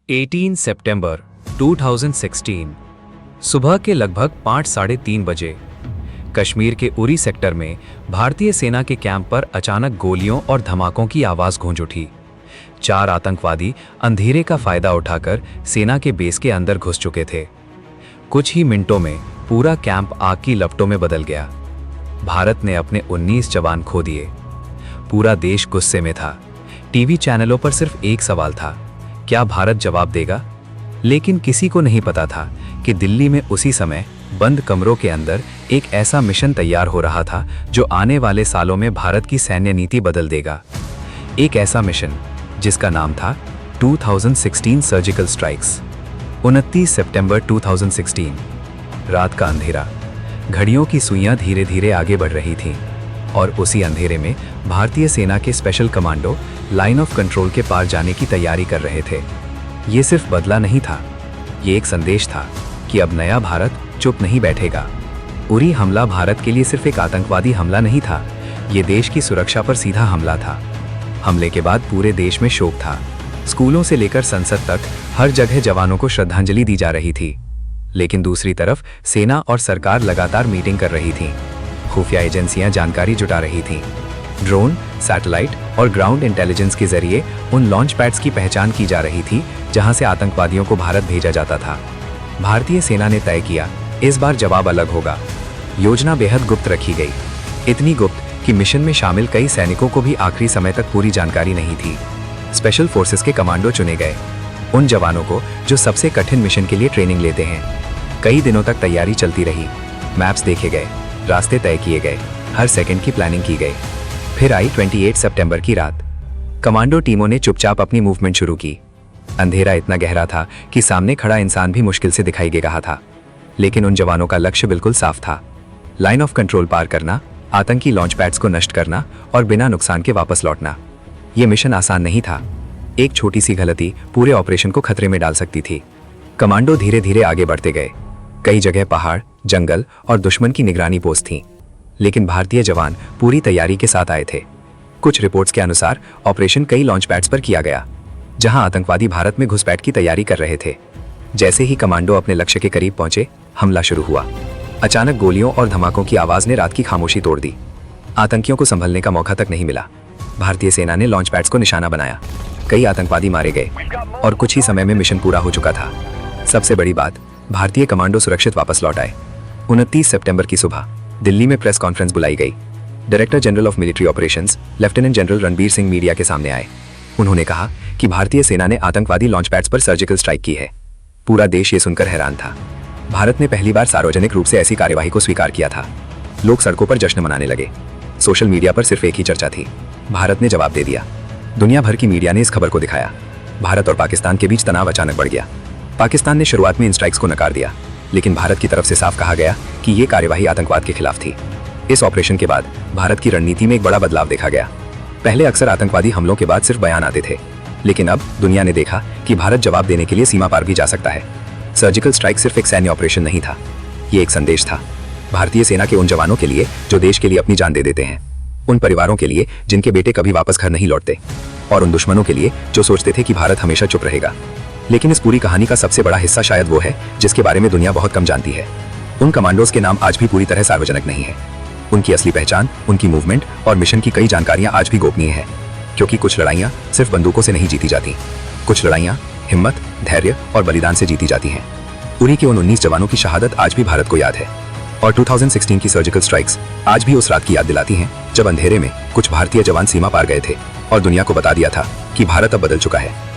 18 सितंबर 2016 सुबह के लगभग 5:30 बजे कश्मीर के उरी सेक्टर में भारतीय सेना के कैंप पर अचानक गोलियों और धमाकों की आवाज गूंज उठी। 4 आतंकवादी अंधेरे का फायदा उठाकर सेना के बेस के अंदर घुस चुके थे। कुछ ही मिनटों में पूरा कैंप आग की लपटों में बदल गया। भारत ने अपने 19 जवान खो दिए। पूरा देश गुस्से में था। टीवी चैनलों पर सिर्फ एक सवाल था, क्या भारत जवाब देगा? लेकिन किसी को नहीं पता था कि दिल्ली में उसी समय बंद कमरों के अंदर एक ऐसा मिशन तैयार हो रहा था जो आने वाले सालों में भारत की सैन्य नीति बदल देगा। एक ऐसा मिशन जिसका नाम था 2016 सर्जिकल स्ट्राइक्स। 29 सितंबर 2016 रात का अंधेरा, घड़ियों की सुइयां धीरे धीरे आगे बढ़ रही थीं और उसी अंधेरे में भारतीय सेना के special commando line of control के पार जाने की तैयारी कर रहे थे। ये सिर्फ बदला नहीं था, ये एक संदेश था कि अब नया भारत चुप नहीं बैठेगा। उरी हमला भारत के लिए सिर्फ एक आतंकवादी हमला नहीं था, ये देश की सुरक्षा पर सीधा हमला था। हमले के बाद पूरे देश में शोक था। स्कूलों से लेकर संसद तक हर जगह जवानों को श्रद्धांजलि दी जा रही थी। लेकिन दूसरी तरफ सेना और सरकार लगातार मीटिंग कर रही थी। खुफिया एजेंसियां जानकारी जुटा रही थीं। ड्रोन, सैटेलाइट और ग्राउंड इंटेलिजेंस के जरिए उन लॉन्च पैड्स की पहचान की जा रही थी जहां से आतंकवादियों को भारत भेजा जाता था। भारतीय सेना ने तय किया, इस बार जवाब अलग होगा। योजना बेहद गुप्त रखी गई, इतनी गुप्त कि मिशन में शामिल कई सैनिकों को भी आखिरी समय तक पूरी जानकारी नहीं थी। स्पेशल फोर्सेस के कमांडो चुने गए, उन जवानों को जो सबसे कठिन मिशन के लिए ट्रेनिंग लेते हैं। कई दिनों तक तैयारी चलती रही। मैप्स देखे गए, रास्ते तय किए गए, हर सेकंड की प्लानिंग की गई। फिर आई 28 सितंबर की रात। कमांडो टीमों ने चुपचाप अपनी मूवमेंट शुरू की। अंधेरा इतना गहरा था कि सामने खड़ा इंसान भी मुश्किल से दिखाई दे रहा था, लेकिन उन जवानों का लक्ष्य बिल्कुल साफ था, लाइन ऑफ कंट्रोल पार करना, आतंकी लॉन्च पैड्स को नष्ट करना और बिना नुकसान के वापस लौटना। यह मिशन आसान नहीं था। एक छोटी सी गलती पूरे ऑपरेशन को खतरे में डाल सकती थी। कमांडो धीरे धीरे आगे बढ़ते गए। कई जगह पहाड़, जंगल और दुश्मन की निगरानी पोस्ट थीं, लेकिन भारतीय जवान पूरी तैयारी के साथ आए थे। कुछ रिपोर्ट्स के अनुसार ऑपरेशन कई लॉन्च पैड्स पर किया गया, जहां आतंकवादी भारत में घुसपैठ की तैयारी कर रहे थे। जैसे ही कमांडो अपने लक्ष्य के करीब पहुंचे, हमला शुरू हुआ। अचानक गोलियों और धमाकों की आवाज ने रात की खामोशी तोड़ दी। आतंकियों को संभलने का मौका तक नहीं मिला। भारतीय सेना ने लॉन्च पैड्स को निशाना बनाया। कई आतंकवादी मारे गए और कुछ ही समय में मिशन पूरा हो चुका था। सबसे बड़ी बात, भारतीय कमांडो सुरक्षित वापस लौट आए। 29 सितंबर की सुबह दिल्ली में प्रेस कॉन्फ्रेंस बुलाई गई। Director general of military operations lieutenant general Ranbir Singh media के सामने आए। उन्होंने कहा कि भारतीय सेना ने आतंकवादी लॉन्च पैड्स पर सर्जिकल स्ट्राइक की है। पूरा देश ये सुनकर हैरान था। भारत ने पहली बार सार्वजनिक रूप से ऐसी कार्यवाही को स्वीकार किया था। लोग सड़कों पर जश्न मनाने लगे। सोशल मीडिया पर सिर्फ एक ही चर्चा थी, भारत ने जवाब दे दिया। दुनिया भर की मीडिया ने इस खबर को दिखाया। भारत और पाकिस्तान के बीच तनाव अचानक बढ़ गया। पाकिस्तान ने शुरुआत में इन स्ट्राइक्स को नकार दिया, लेकिन भारत की तरफ से साफ कहा गया कि ये कार्यवाही आतंकवाद के खिलाफ थी। इस ऑपरेशन के बाद भारत की रणनीति में एक बड़ा बदलाव देखा गया। पहले अक्सर आतंकवादी हमलों के बाद सिर्फ बयान आते थे, लेकिन अब दुनिया ने देखा कि भारत जवाब देने के लिए सीमा पार भी जा सकता है। सर्जिकल स्ट्राइक सिर्फ एक सैन्य ऑपरेशन नहीं था, ये एक संदेश था। भारतीय सेना के उन जवानों के लिए जो देश के लिए अपनी जान दे देते हैं, उन परिवारों के लिए जिनके बेटे कभी वापस घर नहीं लौटते, और उन दुश्मनों के लिए जो सोचते थे कि भारत हमेशा चुप रहेगा। लेकिन इस पूरी कहानी का सबसे बड़ा हिस्सा शायद वो है जिसके बारे में दुनिया बहुत कम जानती है। उन कमांडोज के नाम आज भी पूरी तरह सार्वजनिक नहीं है। उनकी असली पहचान, उनकी मूवमेंट और मिशन की कई जानकारियां आज भी गोपनीय है, क्योंकि कुछ लड़ाइयां सिर्फ बंदूकों से नहीं जीती जाती। कुछ लड़ाइयां हिम्मत, धैर्य और बलिदान से जीती जाती हैं। उरी के उन 19 जवानों की शहादत आज भी भारत को याद है, और 2016 की सर्जिकल स्ट्राइक्स आज भी उस रात की याद दिलाती हैं जब अंधेरे में कुछ भारतीय जवान सीमा पार गए थे और दुनिया को बता दिया था कि भारत अब बदल चुका है।